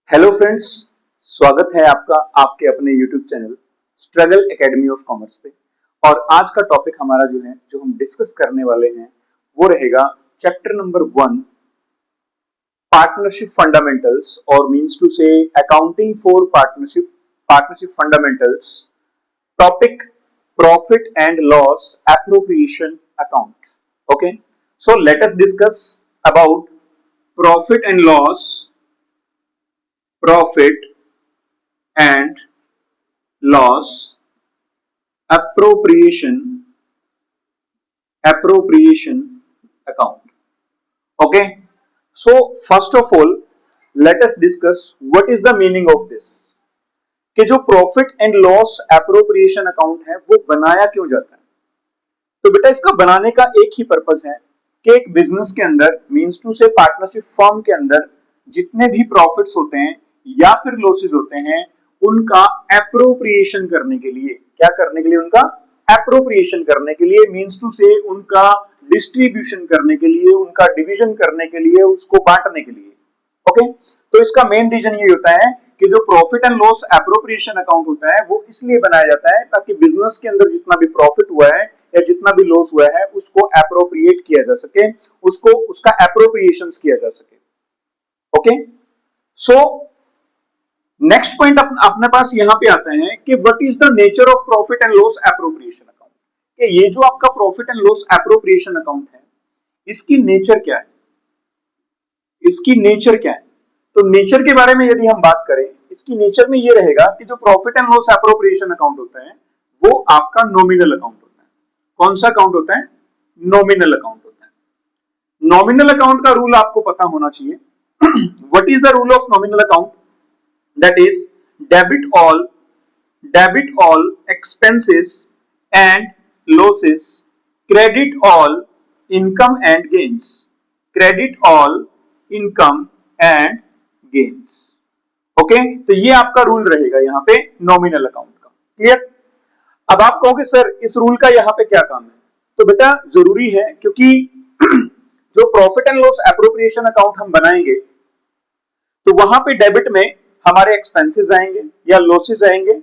Hello friends, स्वागत है आपका आपके अपने YouTube channel struggle academy of commerce पे। और आज का टॉपिक हमारा जो हम डिस्कस करने वाले हैं वो रहेगा चैप्टर नंबर 1, पार्टनरशिप फंडामेंटल्स, और मींस टू से accounting for partnership fundamentals. Topic profit and loss appropriation account. Okay, so let us discuss about profit and loss, profit and loss appropriation account. Okay, so first of all let us discuss what is the meaning of this, कि जो profit and loss appropriation account है वो बनाया क्यों जाता है। तो बेटा इसका बनाने का एक ही पर्पस है कि एक बिजनेस के अंदर मींस टू से पार्टनरशिप फर्म के अंदर जितने भी प्रॉफिट्स होते हैं या फिर लॉसेस होते हैं उनका एप्रोप्रिएशन करने के लिए, क्या करने के लिए, उनका एप्रोप्रिएशन करने के लिए, मींस टू से उनका डिस्ट्रीब्यूशन करने के लिए, उनका डिवीजन करने के लिए, उसको बांटने के लिए। ओके, तो इसका मेन रीजन ये होता है कि जो profit and loss appropriation account होता है वो इसलिए बनाया जाता है ताकि बिजनेस के अंदर जितना भी प्रॉफिट हुआ है या जितना भी लॉस हुआ है उसको एप्रोप्रिएट किया जा सके, उसको उसका एप्रोप्रिएशन किया जा सके। ओके, सो नेक्स्ट पॉइंट अपने पास यहां पे आता है कि what is the nature of profit and loss appropriation account, कि ये जो आपका profit and loss appropriation account है इसकी नेचर क्या है, इसकी नेचर क्या है। तो नेचर के बारे में यदि हम बात करें, इसकी नेचर में ये रहेगा कि जो profit and loss appropriation account होता है वो आपका नॉमिनल अकाउंट होता है। कौन सा अकाउंट होता है? नॉमिनल अकाउंट होता है। नॉमिनल अकाउंट का रूल आपको पता होना चाहिए। What is the rule of nominal account? That is debit all expenses and losses, credit all income and gains, credit all income and gains। Okay, तो ये आपका रूल रहेगा यहाँ पे नॉमिनल अकाउंट का। क्लियर? अब आप कहोगे सर इस रूल का यहाँ पे क्या काम है? तो बेटा जरूरी है क्योंकि जो profit and loss appropriation account हम बनाएंगे तो वहां पे डेबिट में हमारे एक्सपेंसेस आएंगे या लॉसेस आएंगे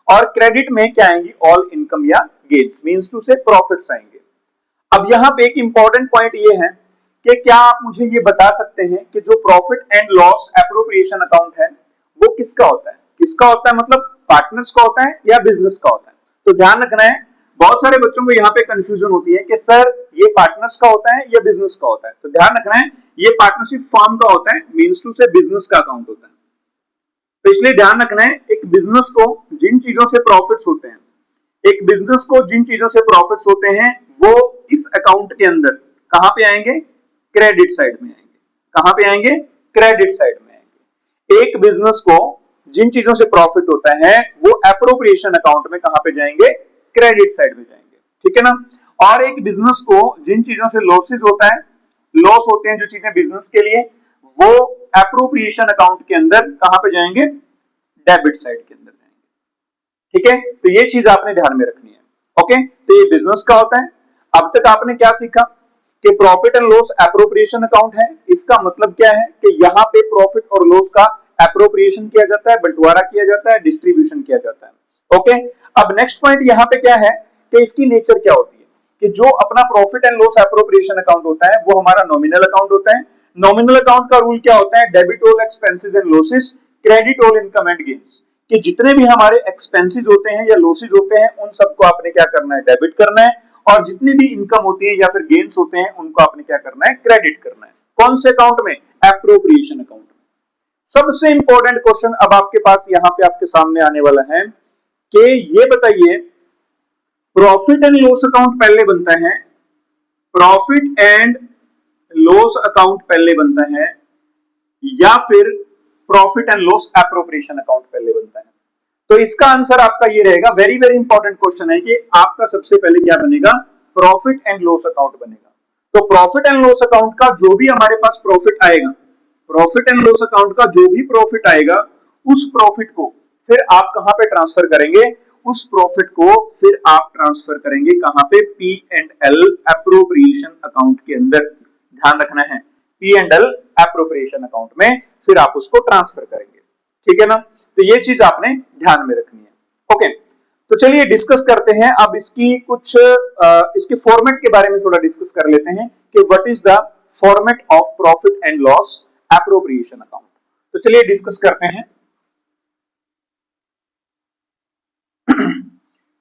और क्रेडिट में क्या आएंगी? ऑल इनकम या गेन्स, मींस टू से प्रॉफिट्स आएंगे। अब यहाँ पे एक इंपॉर्टेंट पॉइंट ये है कि क्या आप मुझे ये बता सकते हैं कि जो profit and loss appropriation account है वो किसका होता है? किसका होता है मतलब पार्टनर्स का होता है या बिजनेस का होता है? तो ध्यान रखना है, बहुत सारे बच्चों को यहाँ पे कंफ्यूजन होती है कि सर ये पार्टनर्स का होता है या बिजनेस का होता है। तो ध्यान रखना है ये पार्टनरशिप फर्म का होता है, मींस टू से बिजनेस का अकाउंट होता है। तो इसलिए ध्यान रखना है एक बिजनेस को जिन चीजों से प्रॉफिट्स होते हैं, एक बिजनेस को जिन चीजों से प्रॉफिट्स होते हैं वो इस अकाउंट के अंदर कहां पे आएंगे? क्रेडिट साइड में आएंगे। कहां पे आएंगे? क्रेडिट साइड में आएंगे। एक बिजनेस को जिन चीजों से प्रॉफिट होता है वो एप्रोप्रिएशन अकाउंट में कहां पे जाएंगे? क्रेडिट साइड में जाएंगे। ठीक है ना? और एक बिजनेस को जिन चीजों से लॉसेस होता है, लॉस होते हैं जो चीजें बिजनेस के लिए, वो एप्रोप्रिएशन अकाउंट के अंदर कहां पे जाएंगे? डेबिट साइड के अंदर जाएंगे। ठीक है, तो ये चीज आपने ध्यान में रखनी है। ओके, तो ये बिजनेस का होता है। अब तक आपने क्या सीखा कि profit and loss appropriation account है। इसका मतलब क्या है कि यहाँ पे प्रॉफिट और लॉस का एप्रोप्रिएशन किया जाता है, बंटवारा किया जाता है, डिस्ट्रीब्यूशन किया जाता है। ओके, अब नेक्स्ट पॉइंट यहाँ पे क्या है कि इसकी नेचर क्या होती है कि जो अपना profit and loss appropriation account होता है वो हमारा नॉमिनल अकाउंट होता है। नॉमिनल अकाउंट का रूल क्या होता है? Debit all expenses and losses, credit all income and gains, कि जितने भी हमारे एक्सपेंसेस होते हैं या लॉसेस होते हैं उन सबको आपने क्या करना है? डेबिट करना है, और जितनी भी इनकम होती है या फिर गेन्स होते हैं उनको आपने क्या करना है? क्रेडिट करना है। कौन से अकाउंट में? एप्रोप्रिएशन अकाउंट में। सबसे इंपॉर्टेंट क्वेश्चन अब आपके पास यहाँ पे आपके सामने आने वाला है कि ये बताइए प्रॉफिट एंड लॉस अकाउंट पहले बनता है, प्रॉफिट एंड लॉस अकाउंट पहले बनता है या फिर profit and loss appropriation account पहले बनता है? तो इसका आंसर आपका ये रहेगा, वेरी वेरी इंपॉर्टेंट क्वेश्चन है, कि आपका सबसे पहले क्या बनेगा? प्रॉफिट एंड लॉस अकाउंट बनेगा। तो प्रॉफिट एंड लॉस अकाउंट का जो भी हमारे पास प्रॉफिट आएगा, प्रॉफिट एंड लॉस अकाउंट का जो भी प्रॉफिट आएगा उस प्रॉफिट को फिर आप कहां पे ट्रांसफर करेंगे? उस प्रॉफिट को फिर आप ट्रांसफर करेंगे कहां पे? P and L appropriation account के अंदर। ध्यान रखना है, P and L appropriation account में फिर आप उसको ट्रांसफर करेंगे। ठीक है ना। तो ये चीज आपने ध्यान में रखनी है। ओके, तो चलिए डिस्कस करते हैं अब इसकी कुछ इसके फॉर्मेट के बारे में थोड़ा डिस्कस कर लेते हैं कि what is the format of profit and loss appropriation account. तो चलिए डिस्कस करते हैं।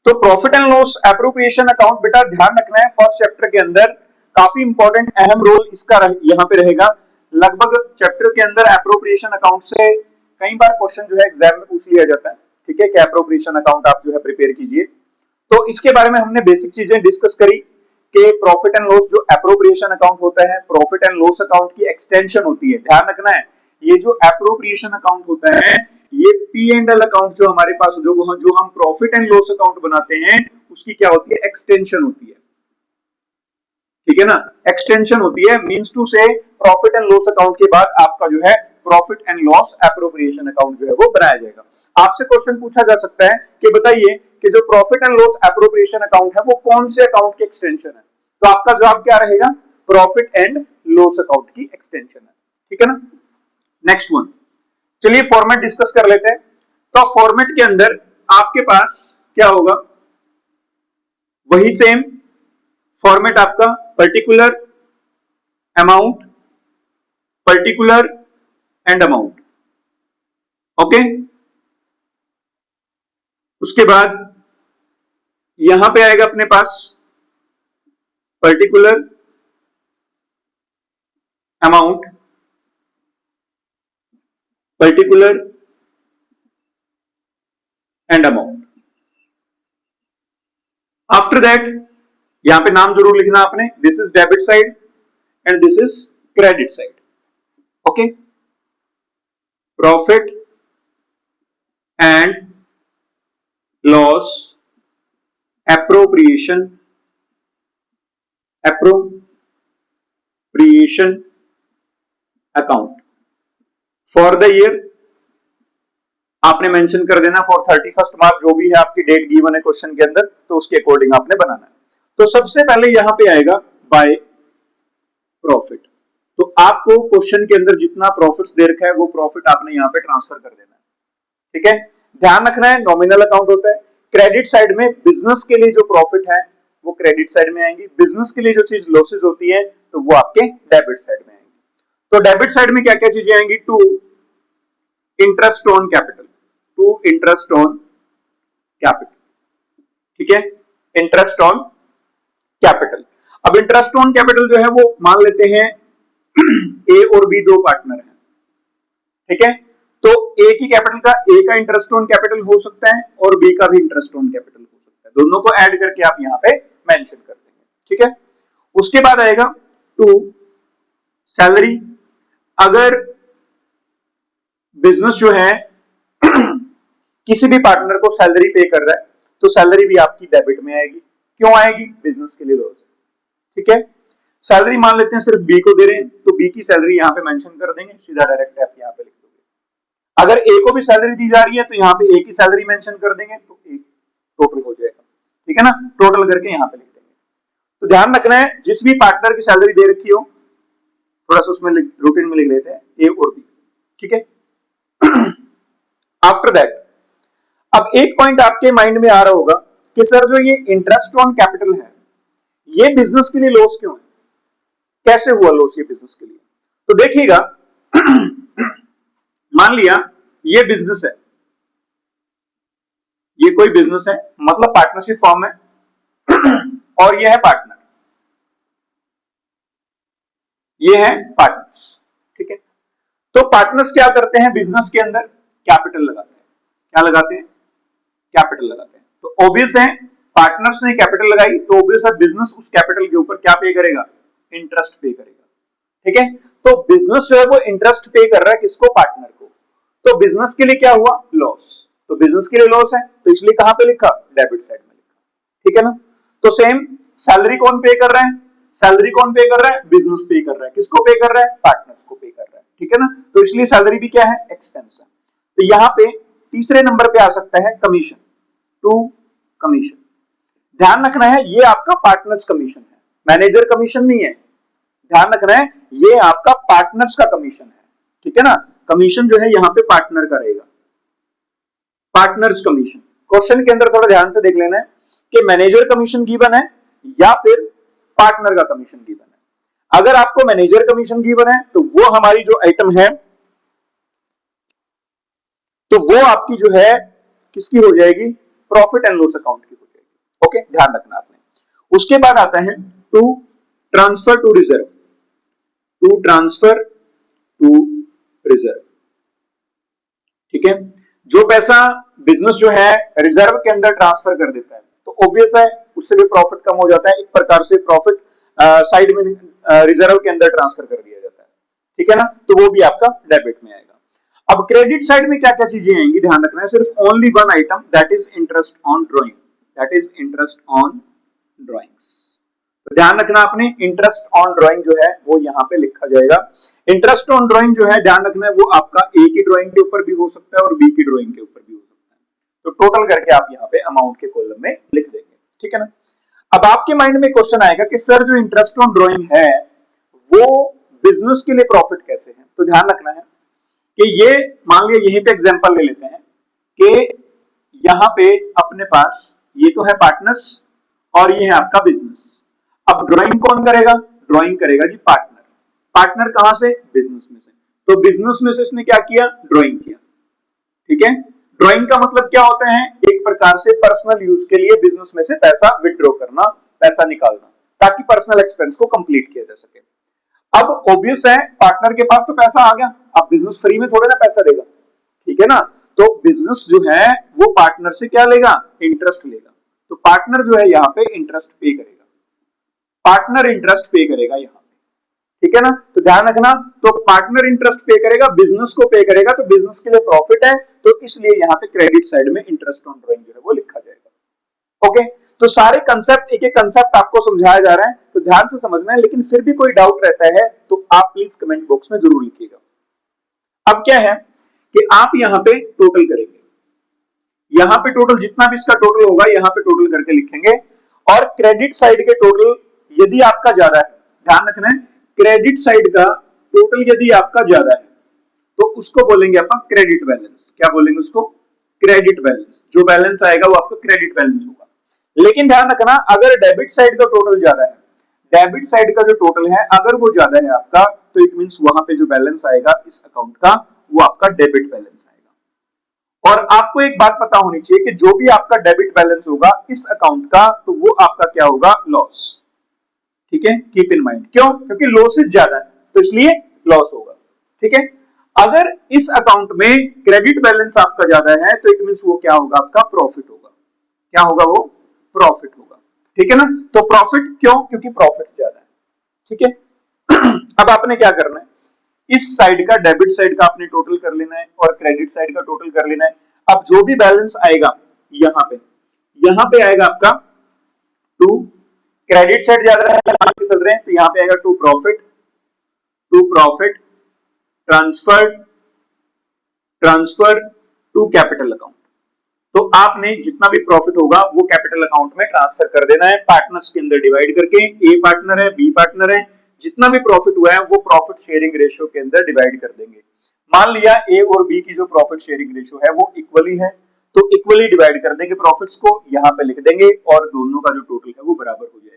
तो profit and loss appropriation account बेटा ध्यान रखना है, फर्स्ट चैप्टर के अंदर काफी इंपॉर्टेंट अहम रोल इसका यहाँ पे रहेगा। लगभग चैप्टर के अंदर एप्रोप्रिएशन अकाउंट से कई बार क्वेश्चन जो है एग्जाम में पूछ लिया जाता है, ठीक है, कि एप्रोप्रिएशन अकाउंट आप जो है प्रिपेयर कीजिए। तो इसके बारे में हमने बेसिक चीजें डिस्कस करी कि प्रॉफिट एंड लॉस जो एप्रोप्रिएशन अकाउंट होता है, प्रॉफिट एंड लॉस अकाउंट की एक्सटेंशन होती है। ध्यान रखना है ये जो एप्रोप्रिएशन अकाउंट होता है ये पी एंड एल अकाउंट जो हमारे पास जो हम प्रॉफिट एंड लॉस अकाउंट बनाते हैं उसकी क्या होती है, एक्सटेंशन होती है, ठीक है ना। एक्सटेंशन होती है, मींस टू से प्रॉफिट एंड लॉस अकाउंट के बाद आपका जो है profit and loss appropriation account जो है वो बनाया जाएगा। आपसे क्वेश्चन पूछा जा सकता है कि बताइए कि जो profit and loss appropriation account है वो कौन से अकाउंट की एक्सटेंशन है, तो आपका जवाब क्या रहेगा, प्रॉफिट एंड लॉस अकाउंट की एक्सटेंशन है, ठीक है ना। नेक्स्ट वन, चलिए फॉर्मेट डिस्कस कर लेते हैं। तो फॉर्मेट के अंदर आपके पास क्या होगा, वही सेम फॉर्मेट आपका particular amount, particular and amount, okay. उसके बाद यहां पे आएगा अपने पास पर्टिकुलर अमाउंट, पर्टिकुलर एंड अमाउंट। आफ्टर दैट यहां पे नाम जरूर लिखना आपने, this is debit side and this is credit side, okay. Profit and loss appropriation account for the year आपने मेंशन कर देना फॉर 31 मार्च, जो भी है आपकी डेट गिवन है क्वेश्चन के अंदर, तो उसके अकॉर्डिंग आपने बनाना है। तो सबसे पहले यहां पे आएगा बाय प्रॉफिट। तो आपको क्वेश्चन के अंदर जितना प्रॉफिट्स दे रखा है वो प्रॉफिट आपने यहां पे ट्रांसफर कर देना है, ठीक है। ध्यान रखना है नॉमिनल अकाउंट होता है। क्रेडिट साइड में बिजनेस के लिए जो प्रॉफिट है वो क्रेडिट साइड में आएंगी, बिजनेस के लिए जो चीज लॉसेज होती है तो वो आपके डेबिट साइड में आएंगी। तो डेबिट साइड में क्या क्या चीजें आएंगी, to interest on capital, to interest on capital, ठीक है, इंटरेस्ट ऑन कैपिटल। अब इंटरेस्ट ऑन कैपिटल जो है वो मान लेते हैं ए और बी दो पार्टनर हैं, ठीक है। तो ए की कैपिटल का, ए का इंटरेस्ट ऑन कैपिटल हो सकता है और बी का भी इंटरेस्ट ऑन कैपिटल हो सकता है, दोनों को ऐड करके आप यहां पे मेंशन कर देंगे, ठीक है। उसके बाद आएगा टू सैलरी। अगर बिजनेस जो है किसी भी पार्टनर को सैलरी पे कर रहा है तो सैलरी भी आपकी डेबिट में आएगी। क्यों आएगी, बिजनेस के लिए लॉस है, ठीक है। सैलरी मान लेते हैं सिर्फ बी को दे रहे हैं तो बी की सैलरी यहां पे मेंशन कर देंगे, सीधा डायरेक्ट आप यहां पे लिख दोगे। अगर ए को भी सैलरी दी जा रही है तो यहां पे ए की सैलरी मेंशन कर देंगे तो ए टोटल हो जाएगा, ठीक है ना, टोटल करके यहां पे लिख देंगे। तो ध्यान रखना है जिस भी पार्टनर की सैलरी दे रखी हो, थोड़ा सा उसमें रूटीन में लिख लेते हैं ए और बी, ठीक है। आफ्टर दैट अब एक पॉइंट आपके माइंड में आ रहा होगा कि सर जो ये इंटरेस्ट ऑन कैपिटल है ये बिजनेस के लिए लॉस क्यों है, कैसे हुआ लॉस ये बिजनेस के लिए। तो देखिएगा मान लिया ये बिजनेस है, ये कोई बिजनेस है मतलब पार्टनरशिप फॉर्म है और ये है पार्टनर, ये है पार्टनर्स, ठीक है। तो पार्टनर्स क्या करते हैं बिजनेस के अंदर, कैपिटल लगाते हैं। क्या लगाते हैं, कैपिटल लगाते हैं। तो ऑब्वियस है पार्टनर्स ने कैपिटल लगाई तो ऑब्वियस है बिजनेस उस कैपिटल के ऊपर क्या पे करेगा, इंटरेस्ट पे करेगा, ठीक है। तो बिजनेस जो है वो इंटरेस्ट पे कर रहा है किसको, पार्टनर को। तो बिजनेस के लिए क्या हुआ, लॉस। तो बिजनेस के लिए लॉस है तो इसलिए कहां पे लिखा, डेबिट साइड में लिखा, ठीक है ना। तो सेम सैलरी कौन पे कर रहा है, सैलरी कौन पे कर रहा है, बिजनेस पे कर रहा है, किसको पे कर रहा है, पार्टनर्स को पे कर रहा है, ठीक है ना। तो इसलिए सैलरी भी क्या है, एक्सपेंस है। तो यहां पे तीसरे नंबर पे आ सकता है कमीशन, टू कमीशन। ध्यान रखना है ये आपका पार्टनर्स कमीशन है, मैनेजर कमीशन नहीं है। ध्यान रखना है ये आपका पार्टनर्स का कमीशन है, ठीक है ना। कमीशन जो है यहाँ पे पार्टनर का रहेगा, पार्टनर्स कमीशन। क्वेश्चन के अंदर थोड़ा ध्यान से देख लेना है कि मैनेजर कमीशन गिवन है या फिर पार्टनर का कमीशन गिवन है। अगर आपको मैनेजर कमीशन गिवन है तो वो हमारी जो आइटम है तो वो आपकी जो है किसकी हो जाएगी, प्रॉफिट एंड लॉस अकाउंट की हो जाएगी। ओके, ध्यान रखना आपने। उसके बाद आता है to transfer to reserve, to transfer to reserve. ठीक है, जो पैसा बिजनेस जो है रिजर्व के अंदर ट्रांसफर कर देता है तो ऑब्वियस है उससे भी प्रॉफिट कम हो जाता है। एक प्रकार से प्रॉफिट साइड में रिजर्व के अंदर ट्रांसफर कर दिया जाता है। ठीक है ना, तो वो भी आपका डेबिट में आएगा। अब क्रेडिट साइड में क्या क्या चीजें आएंगी ध्यान रखना है, सिर्फ only one item, that is interest on drawing, that is interest on drawings. तो ध्यान रखना आपने, इंटरेस्ट ऑन ड्राइंग जो है वो यहाँ पे लिखा जाएगा। इंटरेस्ट ऑन ड्राइंग जो है ध्यान रखना है वो आपका ए की ड्राइंग के ऊपर भी हो सकता है और बी की ड्राइंग के ऊपर भी हो सकता है। तो टोटल करके आप यहाँ पे अमाउंट के कॉलम में लिख देंगे। ठीक है ना। अब आपके माइंड में क्वेश्चन आएगा कि सर जो इंटरेस्ट ऑन ड्राइंग है वो बिजनेस के लिए प्रॉफिट कैसे है। तो ध्यान रखना है कि ये मान लिया यहीं पे एग्जांपल ले लेते हैं कि यहाँ पे अपने पास ये तो है पार्टनर्स और ये है आपका बिजनेस। अब ड्राइंग कौन करेगा, ड्राइंग करेगा जी पार्टनर। पार्टनर कहां से, बिजनेस में से। तो बिजनेस में से इसने क्या किया, ड्राइंग किया। ठीक है, ड्राइंग का मतलब क्या होता है, एक प्रकार से पर्सनल यूज के लिए बिजनेस में से पैसा विथड्रॉ करना, पैसा निकालना, ताकि पर्सनल एक्सपेंस को कंप्लीट किया जा सके। अब ऑब्वियस है पार्टनर के पास तो पैसा आ गया, अब बिजनेस फ्री में थोड़े ना पैसा देगा। ठीक है ना, तो बिजनेस जो है वो पार्टनर से क्या लेगा, इंटरेस्ट लेगा। तो पार्टनर जो है यहाँ पे इंटरेस्ट पे करेगा, पार्टनर इंटरेस्ट पे करेगा यहाँ पे। ठीक है ना, तो ध्यान रखना, तो पार्टनर इंटरेस्ट पे करेगा, बिजनेस को पे करेगा, तो बिजनेस के लिए प्रॉफिट है, तो इसलिए यहाँ पे क्रेडिट साइड में इंटरेस्ट ऑन ड्राइंग जो है वो लिखा जाएगा। ओके, तो सारे कंसेप्ट एक एक कंसेप्ट आपको समझाया जा रहा है, तो ध्यान से समझना है। लेकिन फिर भी कोई डाउट रहता है तो आप प्लीज कमेंट बॉक्स में जरूर लिखिएगा। अब क्या है कि आप यहाँ पे टोटल करेंगे, यहाँ पे टोटल जितना भी इसका टोटल होगा यहाँ पे टोटल करके लिखेंगे। और क्रेडिट साइड के टोटल यदि आपका ज्यादा है, ध्यान रखना है, क्रेडिट साइड का टोटल यदि आपका ज्यादा है तो उसको बोलेंगे अपन क्रेडिट बैलेंस। क्या बोलेंगे उसको, क्रेडिट बैलेंस। जो बैलेंस आएगा वो आपका क्रेडिट बैलेंस होगा। लेकिन ध्यान रखना, अगर डेबिट साइड का टोटल ज्यादा है, डेबिट साइड का जो टोटल है अगर वो ज्यादा है आपका, तो इट मींस वहां पे जो बैलेंस आएगा इस अकाउंट का वो आपका डेबिट बैलेंस आएगा। और आपको एक बात पता होनी चाहिए कि जो भी आपका डेबिट बैलेंस होगा इस अकाउंट का, तो वो आपका क्या होगा, लॉस। ठीक है, कीप इन माइंड, क्यों, क्योंकि लॉसेस ज्यादा है तो इसलिए लॉस होगा। ठीक है, अगर इस अकाउंट में क्रेडिट बैलेंस आपका ज्यादा है तो इट मींस वो क्या होगा, आपका प्रॉफिट होगा। क्या होगा, वो प्रॉफिट होगा। ठीक है ना, तो प्रॉफिट क्यों, क्योंकि प्रॉफिट ज्यादा है। ठीक है, अब आपने क्या करना है, इस साइड का डेबिट साइड का आपने टोटल कर लेना है और क्रेडिट साइड का टोटल कर लेना है। अब जो भी बैलेंस आएगा यहाँ पे आएगा आपका टू, क्रेडिट साइड ज्यादा है चल रहे हैं तो यहाँ पे आएगा to profit, to profit transfer, transfer to capital account. तो आपने जितना भी प्रॉफिट होगा वो कैपिटल अकाउंट में ट्रांसफर कर देना है, पार्टनर्स के अंदर डिवाइड करके। ए पार्टनर है, बी पार्टनर है, जितना भी प्रॉफिट हुआ है वो प्रॉफिट शेयरिंग रेशियो के अंदर डिवाइड कर देंगे। मान लिया ए और बी की जो प्रॉफिट शेयरिंग रेशियो है वो इक्वली है, तो इक्वली डिवाइड कर देंगे प्रॉफिट्स को, यहाँ पे लिख देंगे और दोनों का जो टोटल है वो बराबर हो जाएगा।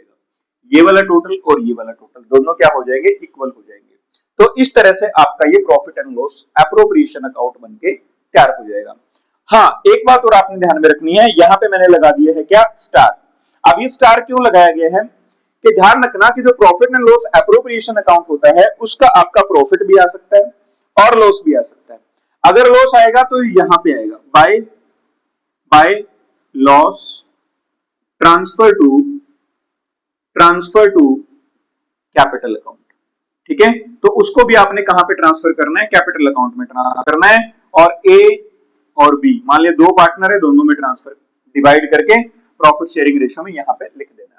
ये वाला टोटल और ये वाला टोटल दोनों क्या हो जाएंगे, इक्वल हो जाएंगे। तो इस तरह से आपका ये profit and loss appropriation account बनके तैयार हो जाएगा। हाँ, एक बात और आपने ध्यान में रखनी है, यहाँ पे मैंने लगा दिया है क्या, स्टार। अब ये स्टार क्यों लगाया गया है कि ध्यान रखना कि जो profit and loss appropriation account होता है उसका आपका प्रॉफिट भी आ सकता है और लॉस भी आ सकता है। अगर लॉस आएगा तो यहाँ पे आएगा by loss transfer to capital account. ठीक है, तो उसको भी आपने कहां पे ट्रांसफर करना है, कैपिटल अकाउंट में ट्रांसफर करना है। और ए और बी मान लिया दो पार्टनर है, दोनों में ट्रांसफर डिवाइड करके प्रॉफिट शेयरिंग रेशियो में यहां पे लिख देना है।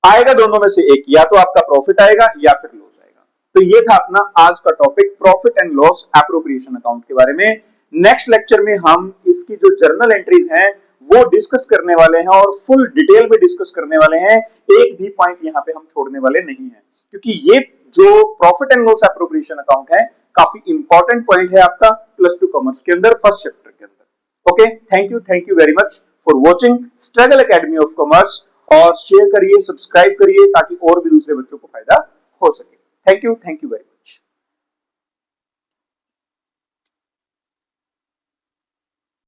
आएगा दोनों में से एक, या तो आपका प्रॉफिट आएगा या फिर लॉस आएगा। तो ये था अपना आज का topic, profit and loss appropriation account के बारे में। नेक्स्ट लेक्चर में हम इसकी जो जर्नल एंट्रीज हैं वो डिस्कस करने वाले हैं और फुल डिटेल में डिस्कस करने वाले हैं। एक भी पॉइंट यहाँ पे हम छोड़ने वाले नहीं है, क्योंकि ये जो profit and loss appropriation account है काफी इंपॉर्टेंट पॉइंट है आपका प्लस टू कॉमर्स के अंदर फर्स्ट चैप्टर के अंदर। Okay, thank you very much for watching struggle academy of commerce. और शेयर करिए, सब्सक्राइब करिए ताकि और भी दूसरे बच्चों को फायदा हो सके। Thank you very much.